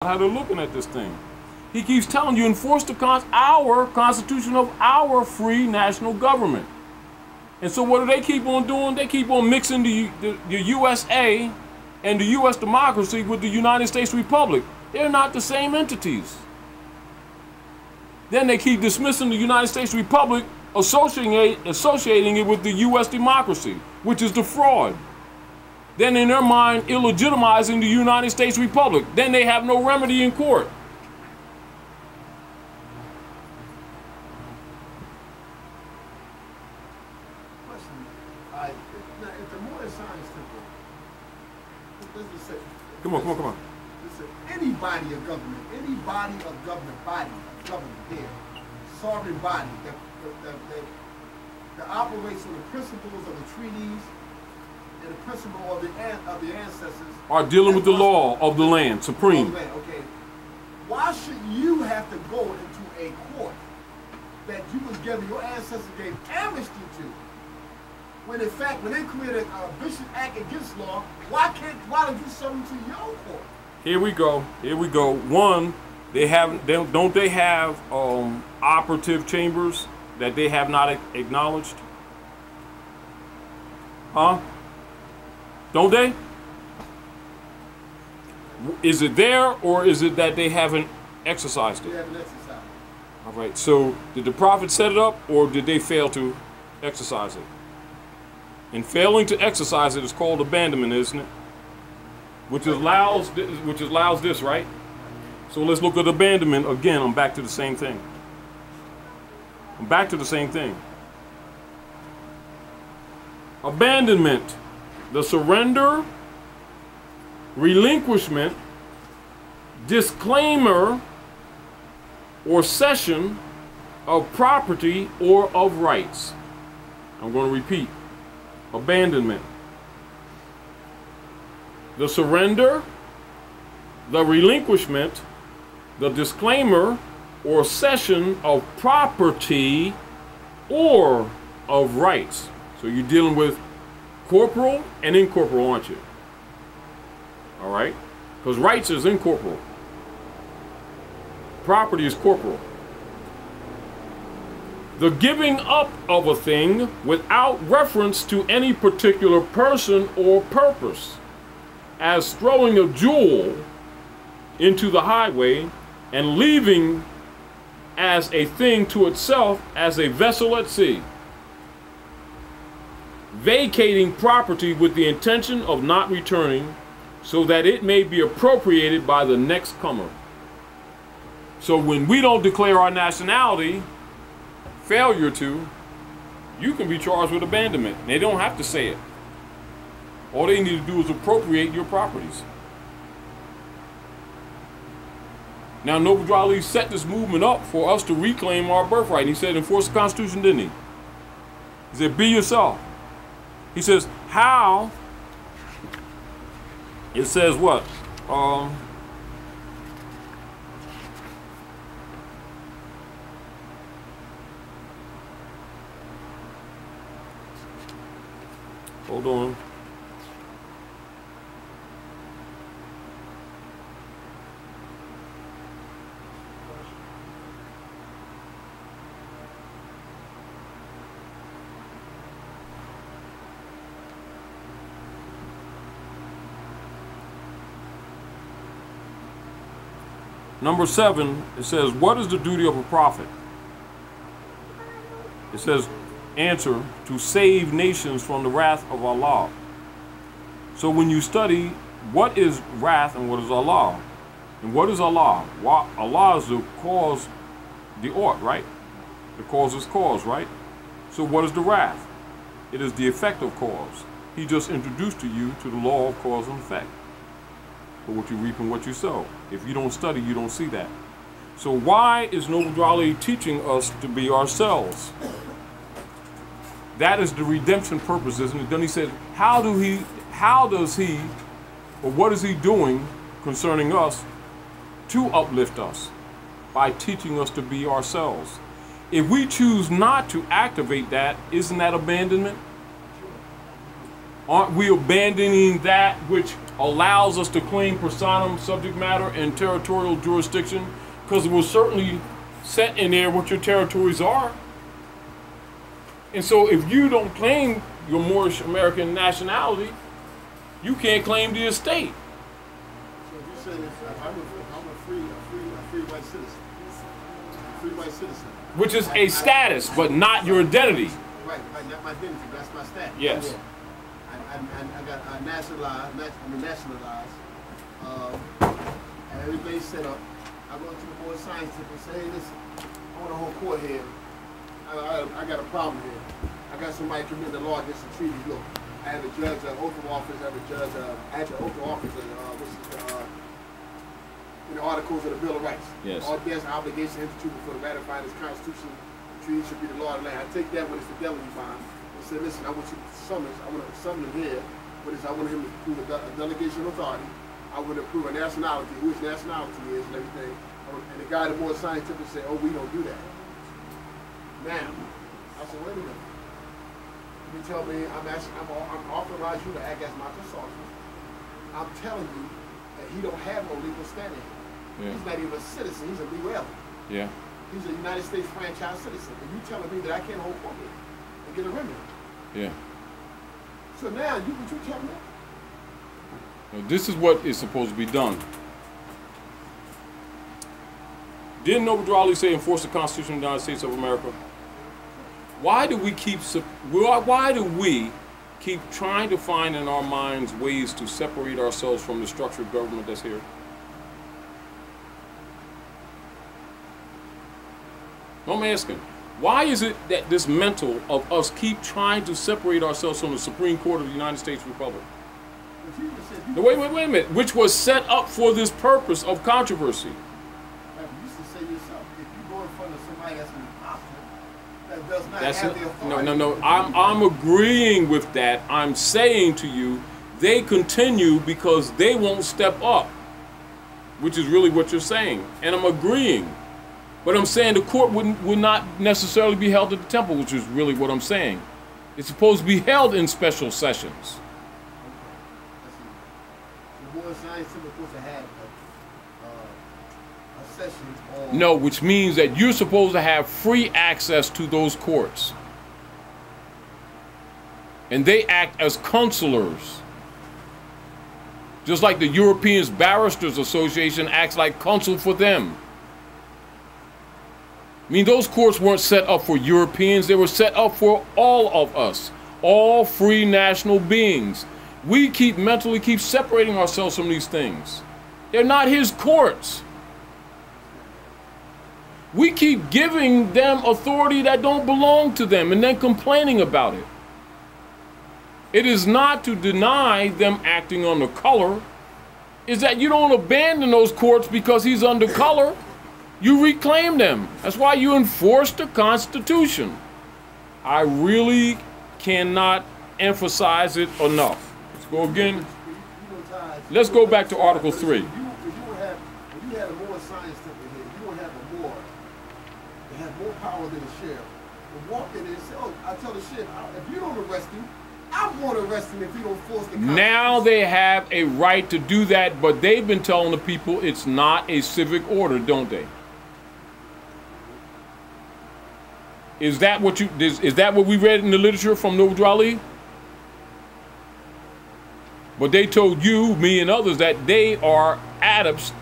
how they're looking at this thing. He keeps telling you, enforce our constitution of our free national government. And so what do they keep on doing? They keep on mixing the USA and the U.S. democracy with the United States Republic. They're not the same entities. Then they keep dismissing the United States Republic, associating it with the U.S. democracy, which is the fraud. Then in their mind, illegitimizing the United States Republic. Then they have no remedy in court. If the Moorish science temple, let's just say, Come on. Listen, any body of government here, sovereign body that operates on the principles of the treaties and the principle of the ancestors Are dealing with the law of the land, supreme. Okay. Why should you have to go into a court that you was given, your ancestors gave amnesty to? When in fact, when they created a Bishop Act against law, why don't you send them to your court? Here we go. One, don't they have operative chambers that they have not acknowledged? Huh? Don't they? Is it there, or is it that they haven't exercised it? They haven't exercised it. All right. So did the prophet set it up, or did they fail to exercise it? And failing to exercise it is called abandonment, isn't it? Which allows this, right? So let's look at abandonment again. I'm back to the same thing. Abandonment, the surrender, relinquishment, disclaimer, or cession of property or of rights. I'm going to repeat. Abandonment, the surrender, the relinquishment, the disclaimer, or cession of property or of rights. So you're dealing with corporal and incorporeal, aren't you? All right? Because rights is incorporeal. Property is corporal. The giving up of a thing without reference to any particular person or purpose, as throwing a jewel into the highway and leaving as a thing to itself as a vessel at sea. Vacating property with the intention of not returning so that it may be appropriated by the next comer. So when we don't declare our nationality, failure to, you can be charged with abandonment. They don't have to say it. All they need to do is appropriate your properties. Now, Noble Ali set this movement up for us to reclaim our birthright. And he said, enforce the Constitution, didn't he? He said, be yourself. He says, how? It says what? Hold on. Number 7, it says, what is the duty of a prophet? It says, answer, to save nations from the wrath of Allah. So when you study what is wrath and what is Allah, and what is Allah? Allah is the cause, the ought, right? The cause is cause, right? So what is the wrath? It is the effect of cause. He just introduced to you to the law of cause and effect. For what you reap and what you sow. If you don't study, you don't see that. So why is Noble Ali teaching us to be ourselves? That is the redemption purpose, isn't it? Then he said, how does he, or what is he doing concerning us to uplift us? By teaching us to be ourselves. If we choose not to activate that, isn't that abandonment? Aren't we abandoning that which allows us to claim personam subject matter and territorial jurisdiction, because it will certainly set in there what your territories are. And so if you don't claim your Moorish American nationality, you can't claim the estate. So if you're saying I'm a free white citizen, free white citizen, which is a status, but not your identity. Right, not my identity, that's my status. Yes. I got nationalized, and everybody's set up. I go to the board of science and say, hey, listen, I want a whole court here. I got a problem here. I got somebody commit the law against the treaty. Look, I have a judge, oath of office, I have a judge, I have the oath of office, in the Articles of the Bill of Rights. Yes. All debts and obligations instituted for the ratifying this Constitution, the treaty should be the law of the land. I take that when it's fidelity bond and say, listen, I want you to summon him here, but I want him to prove a delegation of authority. I want to prove a nationality, who his nationality is and everything. And the guy that more scientific said, oh, we don't do that. Now, I said, wait a minute. You tell me I'm authorized you to act as my consultant. I'm telling you that he don't have no legal standing. Yeah. He's not even a citizen, he's a legal alien. Yeah. He's a United States franchise citizen. And you telling me that I can't hold court here and get a remedy. Yeah. So now you tell me? Now, this is what is supposed to be done. Didn't Adrressing say enforce the Constitution of the United States of America? Why do we keep trying to find in our minds ways to separate ourselves from the structure of government that's here? I'm asking, why is it that this mental of us keep trying to separate ourselves from the Supreme Court of the United States Republic? Now, wait a minute, which was set up for this purpose of controversy. You used to say yourself, if you go in front of somebody that's an imposter, that does not have the authority. No. I'm agreeing with that. I'm saying to you, they continue because they won't step up, which is really what you're saying. And I'm agreeing. But I'm saying the court would not necessarily be held at the temple, which is really what I'm saying. It's supposed to be held in special sessions. The board of science is supposed to have a session on... No, which means that you're supposed to have free access to those courts. And they act as counselors. Just like the European Barristers Association acts like counsel for them. I mean, those courts weren't set up for Europeans. They were set up for all of us, all free national beings. We mentally keep separating ourselves from these things. They're not his courts. We keep giving them authority that don't belong to them and then complaining about it. It is not to deny them acting under color. It's that you don't abandon those courts because he's under color. You reclaim them. That's why you enforce the Constitution. I really cannot emphasize it enough. Let's go again. Let's go back to Article 3. If you had a more science temple here, you don't have a more. They have more power than the sheriff. But walk in there and say, oh, I tell the sheriff, if you don't arrest him, I won't arrest him if you don't force the Constitution. Now they have a right to do that, but they've been telling the people it's not a civic order, don't they? Is that what we read in the literature from Adrressing? But they told you, me, and others that they are adepts